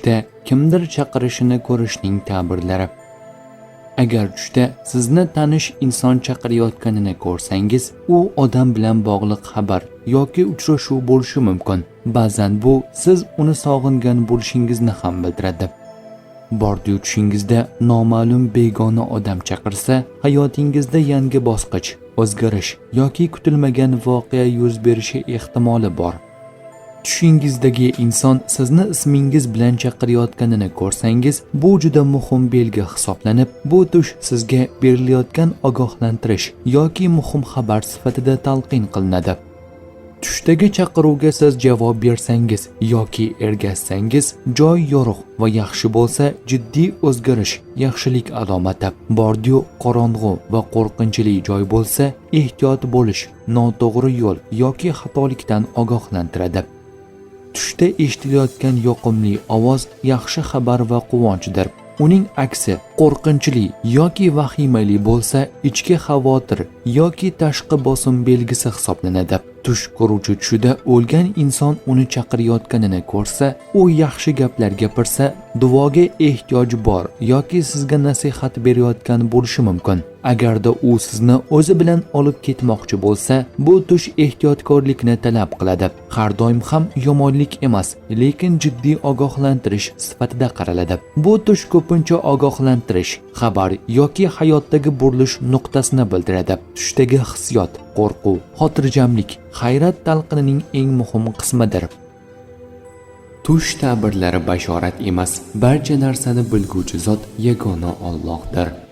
tushda kimdir chaqirishini ko'rishning ta'birlari. Agar tushda sizni tanish inson chaqirayotganini ko'rsangiz, u odam bilan bog'liq xabar yoki uchrashuv bo'lishi mumkin. Ba'zan bu siz uni sog'ingan bo'lishingizni ham bildiradi. Bordi tushingizda noma'lum begona odam chaqirsa, hayotingizda yangi bosqich, o'zgarish yoki kutilmagan voqea yuz berishi ehtimoli bor. Tushingizdagi inson sizni ismingiz bilan chaqirayotganini ko'rsangiz, bu juda muhim belgi hisoblanib, bu tush sizga berilayotgan ogohlantirish yoki muhim xabar sifatida talqin qilinadi. Tushdagi chaqiruvga siz javob bersangiz yoki ergashsangiz, joy yorug' va yaxshi bo'lsa, jiddiy o'zgarish, yaxshilik alomati. Bordi qorong'u va qo'rqinchli joy bo'lsa, ehtiyot bo'lish, noto'g'ri yo'l yoki xatolikdan ogohlantiradi. Tushda eshitilayotgan yoqimli ovoz yaxshi xabar va quvonchdir. Uning aksi qo'rqinchli yoki vahimali bo'lsa, ichki xavotir yoki tashqi bosim belgisi hisoblanadi. Tush ko'ruvchi tushida o'lgan inson uni chaqirayotganini ko'rsa, u yaxshi gaplar gapirsa, duoga ehtiyoj bor yoki sizga nasihat berayotgan bo'lishi mumkin. Agarda u sizni o'zi bilan olib ketmoqchi bo'lsa, bu tush ehtiyotkorlikni talab qiladi. Har doim ham yomonlik emas, lekin jiddiy ogohlantirish sifatida qaraladi. Bu tush ko'pincha ogohlantirish, xabar yoki hayotdagi burilish nuqtasini bildiradi. Tushdagi hissiyot, qo'rquv, xotirjamlik hayrat talqinining eng muhim qismidir. Tush ta'birlari bashorat emas, barcha narsani bilguvchi zot yagona Allohdir.